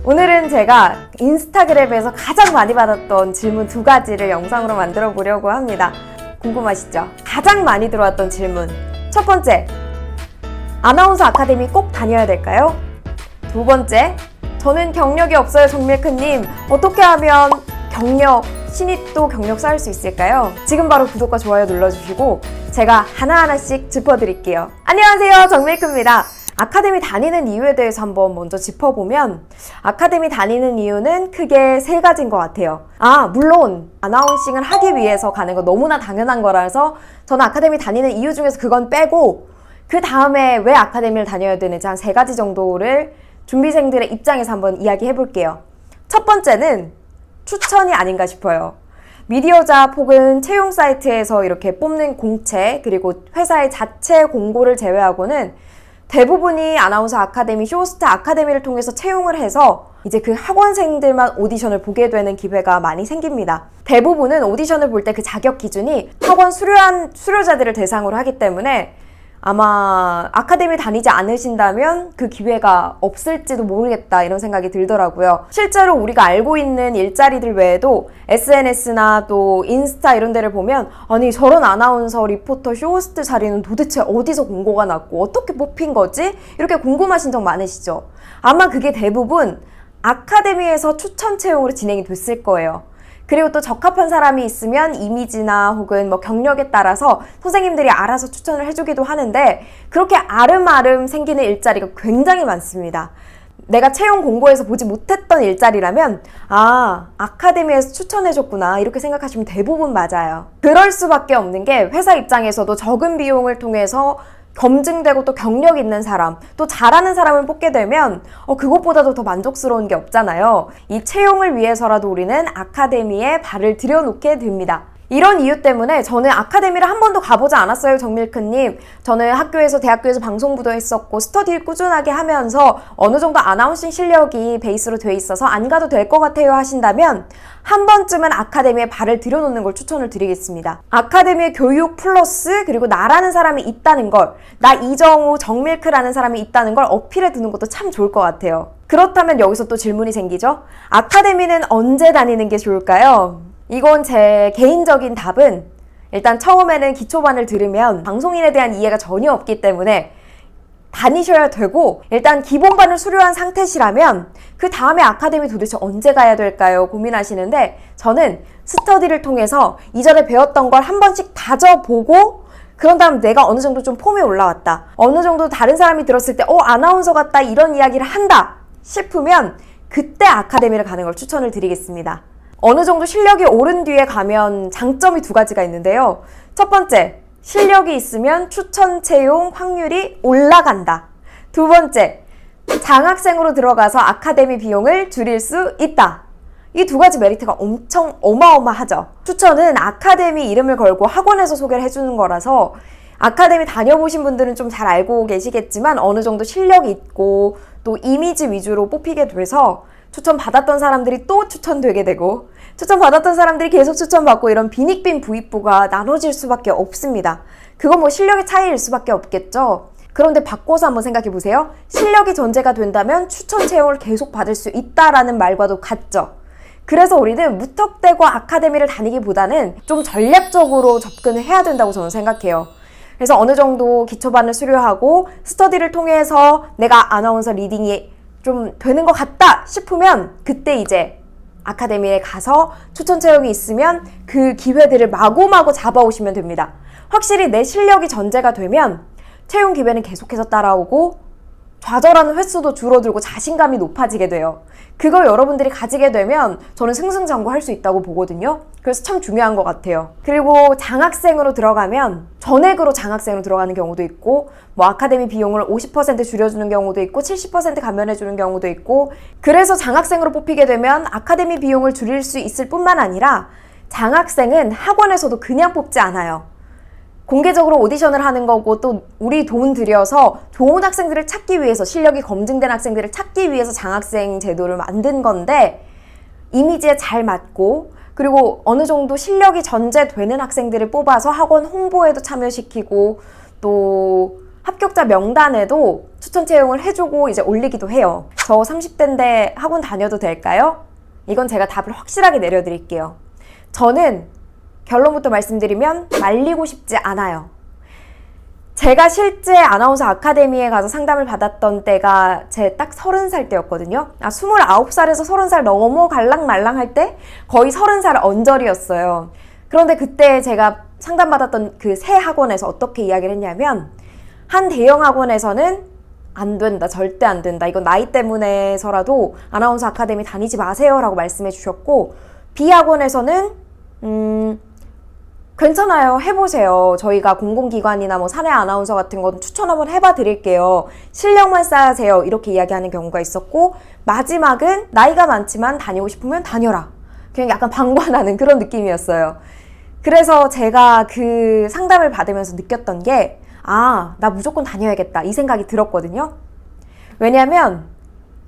오늘은 제가 인스타그램에서 가장 많이 받았던 질문 2가지를 영상으로 만들어 보려고 합니다. 궁금하시죠? 가장 많이 들어왔던 질문. 첫 번째, 아나운서 아카데미 꼭 다녀야 될까요? 두 번째, 저는 경력이 없어요 정밀크님. 어떻게 하면 신입도 경력 쌓을 수 있을까요? 지금 바로 구독과 좋아요 눌러주시고 제가 하나하나씩 짚어드릴게요. 안녕하세요, 정밀크입니다. 아카데미 다니는 이유에 대해서 한번 먼저 짚어보면, 아카데미 다니는 이유는 크게 3가지인 것 같아요. 물론 아나운싱을 하기 위해서 가는 거 너무나 당연한 거라서 저는 아카데미 다니는 이유 중에서 그건 빼고, 그 다음에 왜 아카데미를 다녀야 되는지 한 3가지 정도를 준비생들의 입장에서 한번 이야기해 볼게요. 첫 번째는 추천이 아닌가 싶어요. 미디어잡 혹은 채용 사이트에서 이렇게 뽑는 공채, 그리고 회사의 자체 공고를 제외하고는 대부분이 아나운서 아카데미, 쇼스타 아카데미를 통해서 채용을 해서 이제 그 학원생들만 오디션을 보게 되는 기회가 많이 생깁니다. 대부분은 오디션을 볼 때 그 자격 기준이 학원 수료자들을 대상으로 하기 때문에 아마 아카데미 다니지 않으신다면 그 기회가 없을지도 모르겠다, 이런 생각이 들더라고요. 실제로 우리가 알고 있는 일자리들 외에도 SNS나 또 인스타 이런 데를 보면, 아니 저런 아나운서, 리포터, 쇼호스트 자리는 도대체 어디서 공고가 났고 어떻게 뽑힌 거지? 이렇게 궁금하신 적 많으시죠? 아마 그게 대부분 아카데미에서 추천 채용으로 진행이 됐을 거예요. 그리고 또 적합한 사람이 있으면 이미지나 혹은 뭐 경력에 따라서 선생님들이 알아서 추천을 해주기도 하는데, 그렇게 아름아름 생기는 일자리가 굉장히 많습니다. 내가 채용 공고에서 보지 못했던 일자리라면 아카데미에서 추천해줬구나, 이렇게 생각하시면 대부분 맞아요. 그럴 수밖에 없는 게, 회사 입장에서도 적은 비용을 통해서 검증되고 또 경력 있는 사람, 또 잘하는 사람을 뽑게 되면 그것보다도 더 만족스러운 게 없잖아요. 이 채용을 위해서라도 우리는 아카데미에 발을 들여놓게 됩니다. 이런 이유 때문에 저는 아카데미를 한 번도 가보지 않았어요, 정밀크님. 저는 대학교에서 방송부도 했었고 스터디 꾸준하게 하면서 어느 정도 아나운싱 실력이 베이스로 돼 있어서 안 가도 될 것 같아요 하신다면, 한 번쯤은 아카데미에 발을 들여놓는 걸 추천을 드리겠습니다. 아카데미의 교육 플러스 그리고 나라는 사람이 있다는 걸, 나 이정우 정밀크라는 사람이 있다는 걸 어필해 두는 것도 참 좋을 것 같아요. 그렇다면 여기서 또 질문이 생기죠? 아카데미는 언제 다니는 게 좋을까요? 이건 제 개인적인 답은, 일단 처음에는 기초반을 들으면 방송인에 대한 이해가 전혀 없기 때문에 다니셔야 되고, 일단 기본반을 수료한 상태시라면 그 다음에 아카데미 도대체 언제 가야 될까요? 고민하시는데, 저는 스터디를 통해서 이전에 배웠던 걸 한 번씩 다져보고, 그런 다음 내가 어느 정도 좀 폼이 올라왔다, 어느 정도 다른 사람이 들었을 때 아나운서 같다, 이런 이야기를 한다 싶으면 그때 아카데미를 가는 걸 추천을 드리겠습니다. 어느 정도 실력이 오른 뒤에 가면 장점이 2가지가 있는데요. 첫 번째, 실력이 있으면 추천 채용 확률이 올라간다. 두 번째, 장학생으로 들어가서 아카데미 비용을 줄일 수 있다. 이 2가지 메리트가 엄청 어마어마하죠. 추천은 아카데미 이름을 걸고 학원에서 소개를 해주는 거라서, 아카데미 다녀보신 분들은 좀 잘 알고 계시겠지만 어느 정도 실력이 있고 또 이미지 위주로 뽑히게 돼서 추천받았던 사람들이 또 추천되게 되고, 추천받았던 사람들이 계속 추천받고, 이런 빈익빈 부익부가 나눠질 수밖에 없습니다. 그건 뭐 실력의 차이일 수밖에 없겠죠. 그런데 바꿔서 한번 생각해 보세요. 실력이 전제가 된다면 추천 채용을 계속 받을 수 있다라는 말과도 같죠. 그래서 우리는 무턱대고 아카데미를 다니기보다는 좀 전략적으로 접근을 해야 된다고 저는 생각해요. 그래서 어느 정도 기초반을 수료하고 스터디를 통해서 내가 아나운서 리딩이 좀 되는 것 같다 싶으면 그때 이제 아카데미에 가서 추천 채용이 있으면 그 기회들을 마구마구 잡아오시면 됩니다. 확실히 내 실력이 전제가 되면 채용 기회는 계속해서 따라오고 좌절하는 횟수도 줄어들고 자신감이 높아지게 돼요. 그걸 여러분들이 가지게 되면 저는 승승장구할 수 있다고 보거든요. 그래서 참 중요한 것 같아요. 그리고 장학생으로 들어가면 전액으로 장학생으로 들어가는 경우도 있고, 뭐 아카데미 비용을 50% 줄여주는 경우도 있고 70% 감면해주는 경우도 있고, 그래서 장학생으로 뽑히게 되면 아카데미 비용을 줄일 수 있을 뿐만 아니라 장학생은 학원에서도 그냥 뽑지 않아요. 공개적으로 오디션을 하는 거고, 또 우리 돈 들여서 좋은 학생들을 찾기 위해서, 실력이 검증된 학생들을 찾기 위해서 장학생 제도를 만든 건데, 이미지에 잘 맞고 그리고 어느 정도 실력이 전제되는 학생들을 뽑아서 학원 홍보에도 참여시키고 또 합격자 명단에도 추천 채용을 해주고 이제 올리기도 해요. 저 30대인데 학원 다녀도 될까요? 이건 제가 답을 확실하게 내려드릴게요. 저는 결론부터 말씀드리면 말리고 싶지 않아요. 제가 실제 아나운서 아카데미에 가서 상담을 받았던 때가 제 딱 30살 때였거든요. 29살에서 30살 넘어갈랑 말랑 할 때 거의 30살 언저리였어요. 그런데 그때 제가 상담받았던 그 새 학원에서 어떻게 이야기를 했냐면, 한 대형 학원에서는 안 된다, 절대 안 된다, 이건 나이 때문에서라도 아나운서 아카데미 다니지 마세요 라고 말씀해 주셨고, B 학원에서는 괜찮아요, 해보세요, 저희가 공공기관이나 뭐 사내 아나운서 같은 건 추천 한번 해봐 드릴게요, 실력만 쌓으세요, 이렇게 이야기하는 경우가 있었고, 마지막은 나이가 많지만 다니고 싶으면 다녀라, 그냥 약간 방관하는 그런 느낌이었어요. 그래서 제가 그 상담을 받으면서 느꼈던 게, 나 무조건 다녀야겠다, 이 생각이 들었거든요. 왜냐면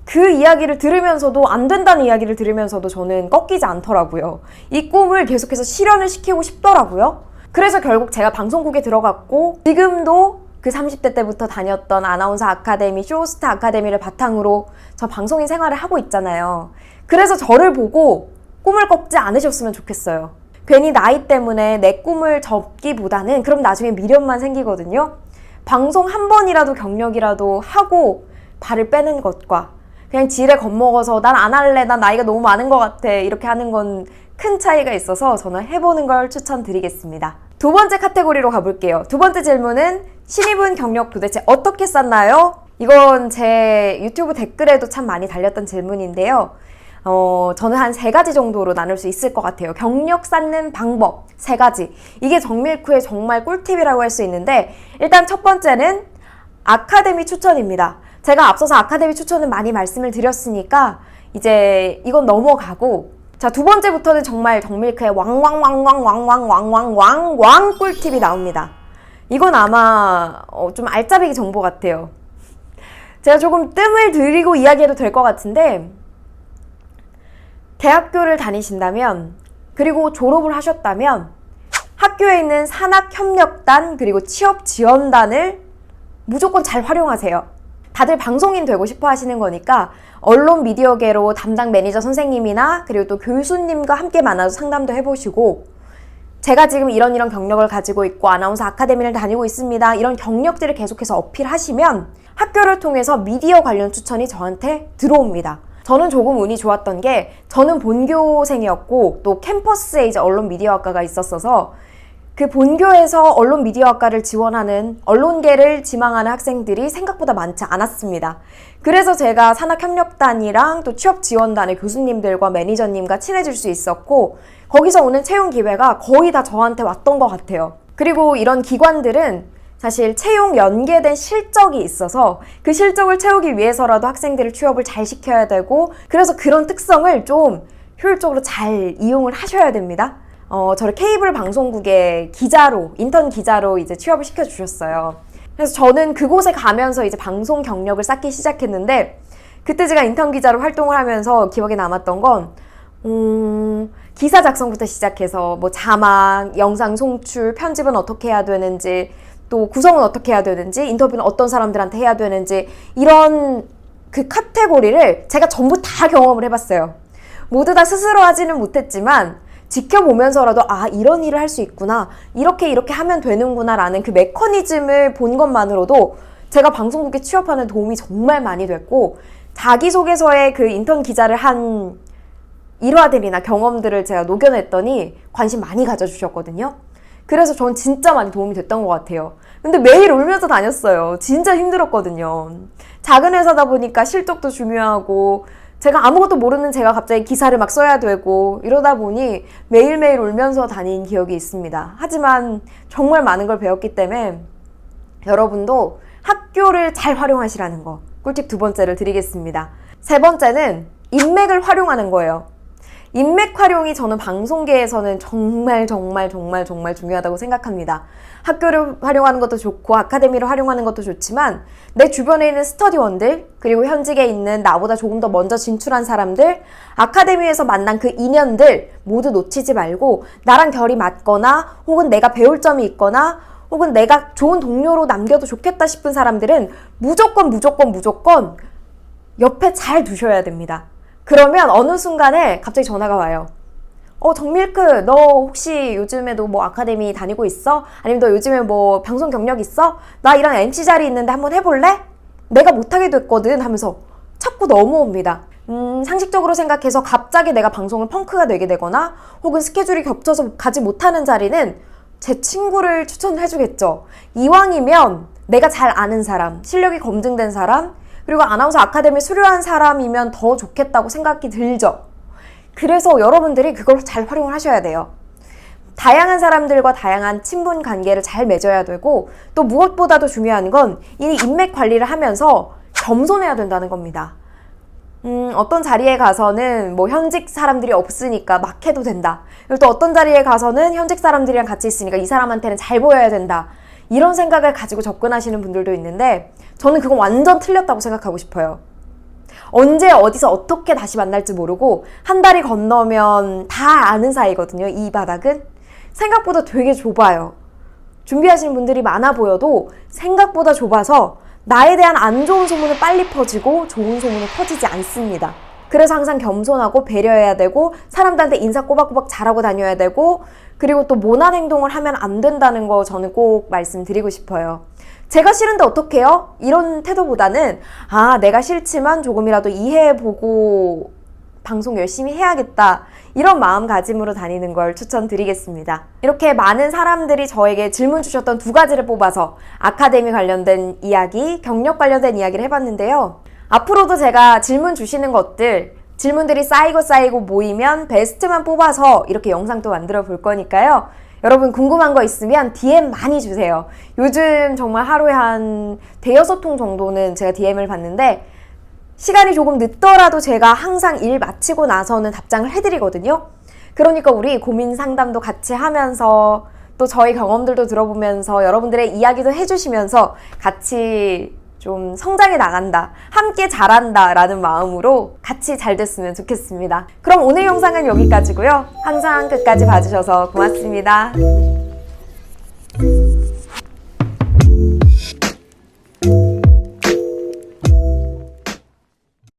그 이야기를 들으면서도, 안 된다는 이야기를 들으면서도 저는 꺾이지 않더라고요. 이 꿈을 계속해서 실현을 시키고 싶더라고요. 그래서 결국 제가 방송국에 들어갔고, 지금도 그 30대 때부터 다녔던 아나운서 아카데미, 쇼호스트 아카데미를 바탕으로 저 방송인 생활을 하고 있잖아요. 그래서 저를 보고 꿈을 꺾지 않으셨으면 좋겠어요. 괜히 나이 때문에 내 꿈을 접기보다는 그럼 나중에 미련만 생기거든요. 방송 한 번이라도 경력이라도 하고 발을 빼는 것과 그냥 지레 겁먹어서 난 안 할래, 난 나이가 너무 많은 것 같아, 이렇게 하는 건 큰 차이가 있어서 저는 해보는 걸 추천드리겠습니다. 두 번째 카테고리로 가볼게요. 두 번째 질문은 신입은 경력 도대체 어떻게 쌓나요? 이건 제 유튜브 댓글에도 참 많이 달렸던 질문인데요. 저는 한 3가지 정도로 나눌 수 있을 것 같아요. 경력 쌓는 방법 3가지. 이게 정밀크의 정말 꿀팁이라고 할 수 있는데, 일단 첫 번째는 아카데미 추천입니다. 제가 앞서서 아카데미 추천은 많이 말씀을 드렸으니까 이제 이건 넘어가고, 자, 두 번째부터는 정말 정밀크의 왕 꿀팁이 나옵니다. 이건 아마 좀 알짜배기 정보 같아요. 제가 조금 뜸을 들이고 이야기해도 될 것 같은데, 대학교를 다니신다면, 그리고 졸업을 하셨다면 학교에 있는 산학협력단 그리고 취업지원단을 무조건 잘 활용하세요. 다들 방송인 되고 싶어 하시는 거니까 언론 미디어계로 담당 매니저 선생님이나 그리고 또 교수님과 함께 만나서 상담도 해보시고, 제가 지금 이런 경력을 가지고 있고 아나운서 아카데미를 다니고 있습니다, 이런 경력들을 계속해서 어필하시면 학교를 통해서 미디어 관련 추천이 저한테 들어옵니다. 저는 조금 운이 좋았던 게, 저는 본교생이었고 또 캠퍼스에 이제 언론 미디어학과가 있었어서 그 본교에서 언론 미디어학과를 지원하는, 언론계를 지망하는 학생들이 생각보다 많지 않았습니다. 그래서 제가 산학협력단이랑 또 취업지원단의 교수님들과 매니저님과 친해질 수 있었고, 거기서 오는 채용 기회가 거의 다 저한테 왔던 것 같아요. 그리고 이런 기관들은 사실 채용 연계된 실적이 있어서 그 실적을 채우기 위해서라도 학생들을 취업을 잘 시켜야 되고, 그래서 그런 특성을 좀 효율적으로 잘 이용을 하셔야 됩니다. 저를 케이블 방송국의 기자로, 인턴 기자로 이제 취업을 시켜주셨어요. 그래서 저는 그곳에 가면서 이제 방송 경력을 쌓기 시작했는데, 그때 제가 인턴 기자로 활동을 하면서 기억에 남았던 건, 기사 작성부터 시작해서 뭐 자막, 영상 송출, 편집은 어떻게 해야 되는지, 또 구성은 어떻게 해야 되는지, 인터뷰는 어떤 사람들한테 해야 되는지, 이런 그 카테고리를 제가 전부 다 경험을 해봤어요. 모두 다 스스로 하지는 못했지만 지켜보면서라도 이런 일을 할 수 있구나, 이렇게 하면 되는구나 라는 그 메커니즘을 본 것만으로도 제가 방송국에 취업하는 도움이 정말 많이 됐고, 자기소개서에 그 인턴 기자를 한 일화들이나 경험들을 제가 녹여냈더니 관심 많이 가져주셨거든요. 그래서 전 진짜 많이 도움이 됐던 것 같아요. 근데 매일 울면서 다녔어요. 진짜 힘들었거든요. 작은 회사다 보니까 실적도 중요하고, 제가 아무것도 모르는 제가 갑자기 기사를 막 써야 되고, 이러다 보니 매일매일 울면서 다닌 기억이 있습니다. 하지만 정말 많은 걸 배웠기 때문에 여러분도 학교를 잘 활용하시라는 거, 꿀팁 두 번째를 드리겠습니다. 세 번째는 인맥을 활용하는 거예요. 인맥 활용이 저는 방송계에서는 정말 중요하다고 생각합니다. 학교를 활용하는 것도 좋고 아카데미를 활용하는 것도 좋지만, 내 주변에 있는 스터디원들, 그리고 현직에 있는 나보다 조금 더 먼저 진출한 사람들, 아카데미에서 만난 그 인연들 모두 놓치지 말고, 나랑 결이 맞거나 혹은 내가 배울 점이 있거나 혹은 내가 좋은 동료로 남겨도 좋겠다 싶은 사람들은 무조건 옆에 잘 두셔야 됩니다. 그러면 어느 순간에 갑자기 전화가 와요. 정밀크, 너 혹시 요즘에도 뭐 아카데미 다니고 있어? 아니면 너 요즘에 뭐 방송 경력 있어? 나 이런 MC 자리 있는데 한번 해볼래? 내가 못하게 됐거든 하면서 자꾸 넘어옵니다. 상식적으로 생각해서 갑자기 내가 방송을 펑크가 되게 되거나 혹은 스케줄이 겹쳐서 가지 못하는 자리는 제 친구를 추천해주겠죠. 이왕이면 내가 잘 아는 사람, 실력이 검증된 사람, 그리고 아나운서 아카데미 수료한 사람이면 더 좋겠다고 생각이 들죠. 그래서 여러분들이 그걸 잘 활용을 하셔야 돼요. 다양한 사람들과 다양한 친분 관계를 잘 맺어야 되고 또 무엇보다도 중요한 건 이 인맥 관리를 하면서 겸손해야 된다는 겁니다. 어떤 자리에 가서는 뭐 현직 사람들이 없으니까 막 해도 된다. 그리고 또 어떤 자리에 가서는 현직 사람들이랑 같이 있으니까 이 사람한테는 잘 보여야 된다. 이런 생각을 가지고 접근하시는 분들도 있는데 저는 그건 완전 틀렸다고 생각하고 싶어요. 언제 어디서 어떻게 다시 만날지 모르고 한 달이 건너면 다 아는 사이거든요. 이 바닥은 생각보다 되게 좁아요. 준비하시는 분들이 많아 보여도 생각보다 좁아서 나에 대한 안 좋은 소문은 빨리 퍼지고 좋은 소문은 퍼지지 않습니다. 그래서 항상 겸손하고 배려해야 되고 사람들한테 인사 꼬박꼬박 잘하고 다녀야 되고 그리고 또 모난 행동을 하면 안 된다는 거 저는 꼭 말씀드리고 싶어요. 제가 싫은데 어떡해요? 이런 태도보다는 내가 싫지만 조금이라도 이해해보고 방송 열심히 해야겠다 이런 마음가짐으로 다니는 걸 추천드리겠습니다. 이렇게 많은 사람들이 저에게 질문 주셨던 2가지를 뽑아서 아카데미 관련된 이야기, 경력 관련된 이야기를 해봤는데요. 앞으로도 제가 질문 주시는 것들, 질문들이 쌓이고 모이면 베스트만 뽑아서 이렇게 영상도 만들어 볼 거니까요. 여러분 궁금한 거 있으면 DM 많이 주세요. 요즘 정말 하루에 한 5-6통 정도는 제가 DM을 받는데 시간이 조금 늦더라도 제가 항상 일 마치고 나서는 답장을 해드리거든요. 그러니까 우리 고민 상담도 같이 하면서 또 저희 경험들도 들어보면서 여러분들의 이야기도 해주시면서 같이 좀 성장해 나간다, 함께 잘한다 라는 마음으로 같이 잘 됐으면 좋겠습니다. 그럼 오늘 영상은 여기까지고요. 항상 끝까지 봐주셔서 고맙습니다.